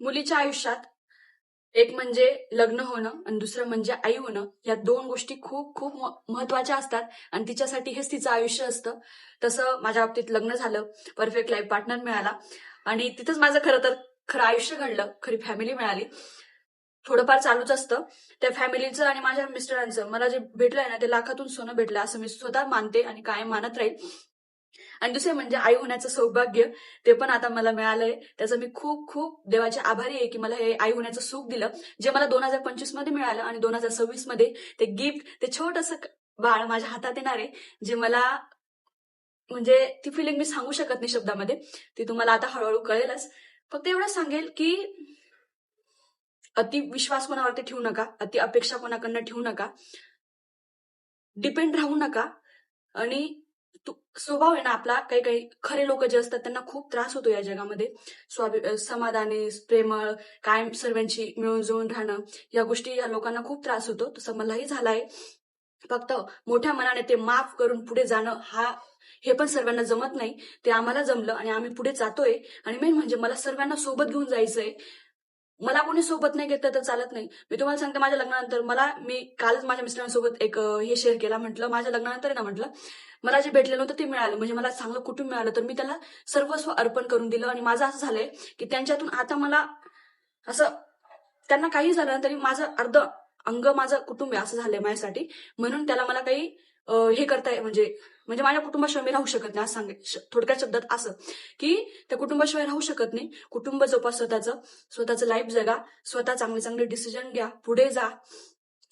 मुलीच्या आयुष्यात एक म्हणजे लग्न होणं आणि दुसरं म्हणजे आई होणं, या दोन गोष्टी खूप खूप महत्वाच्या असतात आणि तिच्यासाठी हेच तिचं आयुष्य असतं. तसं माझ्या बाबतीत लग्न झालं, परफेक्ट लाईफ पार्टनर मिळाला आणि तिथंच माझं खरं तर खरं आयुष्य घडलं, खरी फॅमिली मिळाली. थोडंफार चालूच असतं त्या फॅमिलीचं आणि माझ्या मिस्टरांचं. मला जे भेटलंय ना ते लाखातून सोनं भेटलं असं मी स्वतः मानते आणि कायम मानत राहील. आणि दुसरे म्हणजे आई होण्याचं सौभाग्य, ते पण आता मला मिळालंय. त्याचं मी खूप खूप देवाचे आभारी आहे की मला हे आई होण्याचं सुख दिलं, जे मला 2025 मध्ये मिळालं आणि 2026 मध्ये ते गिफ्ट, ते छोटंसं बाळ माझ्या हातात येणार आहे, जे मला म्हणजे ती फिलिंग मी सांगू शकत नाही शब्दामध्ये. ती तुम्हाला आता हळूहळू कळेलच. फक्त एवढं सांगेल की अति विश्वास कोणावरती ठेवू नका, अति अपेक्षा कोणाकडनं ठेवू नका, डिपेंड राहू नका. आणि स्वभाव आहे ना आपला, काही काही खरे लोक जे असतात त्यांना खूप त्रास होतो या जगामध्ये. समाधानी, प्रेमळ, कायम सर्वांची मिळून जुळून राहणं, या गोष्टी या लोकांना खूप त्रास होतो. तसं मलाही झालाय. फक्त मोठ्या मनाने ते माफ करून पुढे जाणं, हे पण सर्वांना जमत नाही. ते आम्हाला जमलं आणि आम्ही पुढे जातोय. आणि मेन म्हणजे मला सर्वांना सोबत घेऊन जायचंय. मला कोणी सोबत नाही घेतलं तर चालत नाही. मी तुम्हाला सांगते, माझ्या लग्नानंतर मी कालच माझ्या मिस्टरांसोबत एक हे शेअर केला. म्हटलं माझ्या लग्नानंतर ना, म्हटलं मला जे भेटलेलं होतं ते मिळालं, म्हणजे मला चांगलं कुटुंब मिळालं, तर मी त्याला सर्वस्व अर्पण करून दिलं. आणि माझं असं झालंय की त्यांच्यातून आता मला असं, त्यांना काही झालं ना तरी माझं अर्ध अंग माझं कुटुंब आहे असं झालंय माझ्यासाठी. म्हणून त्याला मला काही हे करताय, म्हणजे म्हणजे माझ्या कुटुंबाशिवाय मी राहू शकत नाही असं सांगेल. थोडक्यात शब्दात असं की त्या कुटुंबाशिवाय राहू शकत नाही. कुटुंब जोपा, स्वतःचं लाईफ जगा, स्वतः चांगले चांगले डिसिजन घ्या, पुढे जा.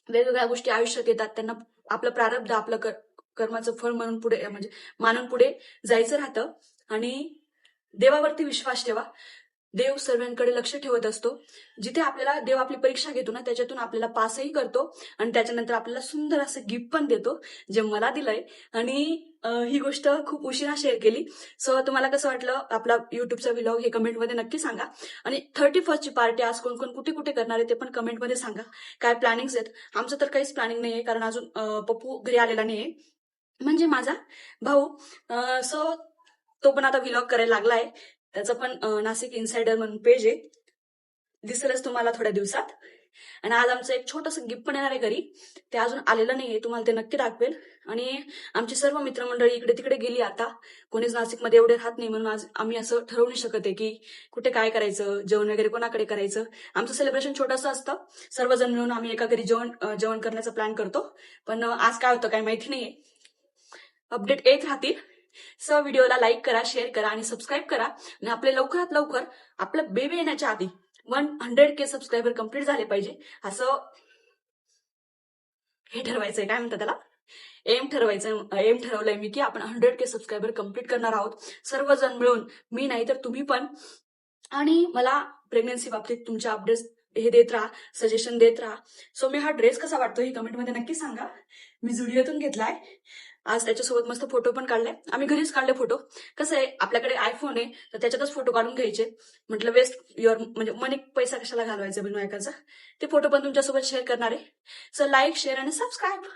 वेगवेगळ्या गोष्टी आयुष्यात येतात, त्यांना आपलं प्रारब्ध, आपलं कर्माचं फळ म्हणून पुढे, म्हणजे मानून पुढे जायचं राहतं. आणि देवावरती विश्वास ठेवा. देव सर्वांकडे लक्ष ठेवत असतो. जिथे आपल्याला देव आपली परीक्षा घेतो ना, त्याच्यातून आपल्याला पासही करतो आणि त्याच्यानंतर आपल्याला सुंदर असं गिफ्ट पण देतो, जे मला दिलंय. आणि ही गोष्ट खूप उशिरा शेअर केली. सो तुम्हाला कसं वाटलं आपला युट्यूबचा व्लॉग, हे कमेंटमध्ये नक्की सांगा. आणि 31st ची पार्टी आज कोण कोण कुठे कुठे करणार आहे ते पण कमेंटमध्ये सांगा. काय प्लॅनिंग्स आहेत? आमचं तर काहीच प्लॅनिंग नाहीये, कारण अजून पप्पू घरी आलेला नाहीये, म्हणजे माझा भाऊ. सो तो पण आता व्लॉग करायला लागलाय. त्याचं पण नाशिक इन्सायडर म्हणून पेज आहे, दिसेलच तुम्हाला थोड्या दिवसात. आणि आज आमचं एक छोटंसं गिफ्ट पण येणार आहे घरी, ते अजून आलेलं नाहीये, तुम्हाला ते नक्की दाखवेल. आणि आमची सर्व मित्रमंडळी इकडे तिकडे गेली आता, कोणीच नाशिकमध्ये एवढे राहत नाही, म्हणून आज आम्ही असं ठरवू नाही शकत आहे की कुठे काय करायचं, जेवण वगैरे कोणाकडे करायचं. आमचं सेलिब्रेशन छोटंसं असतं, सर्वजण मिळून आम्ही एका घरी जेवण करण्याचा प्लॅन करतो. पण आज काय होतं काय माहिती नाहीये, अपडेट येत राहतील. सो व्हिडिओला लाईक करा, शेअर करा आणि सबस्क्राईब करा. आणि आपले लवकरात लवकर, आपलं बेबी येण्याच्या आधी 100K सबस्क्रायबर कम्प्लीट झाले पाहिजे, असं हे ठरवायचंय, काय म्हणतात त्याला, एम ठरवलंय मी की आपण 100K सबस्क्रायबर कम्प्लीट करणार आहोत, सर्वजण मिळून. मी नाही तर तुम्ही पण. आणि मला प्रेग्नन्सी बाबतीत तुमच्या अपडेट्स हे देत राहा, सजेशन देत राहा. सो मी हा ड्रेस कसा वाटतो हे कमेंटमध्ये नक्की सांगा. मी जुडिओतून घेतलाय. आज त्याच्यासोबत मस्त फोटो पण काढले, आम्ही घरीच काढले फोटो. कसं आहे, आपल्याकडे आयफोन आहे तर त्याच्यातच फोटो काढून घ्यायचे. म्हटलं वेस्ट युअर, म्हणजे मनी पैसा कशाला घालवायचा बिनवायकाचा. ते फोटो पण तुमच्यासोबत शेअर करणार आहे. सो लाईक, शेअर आणि सबस्क्राईब.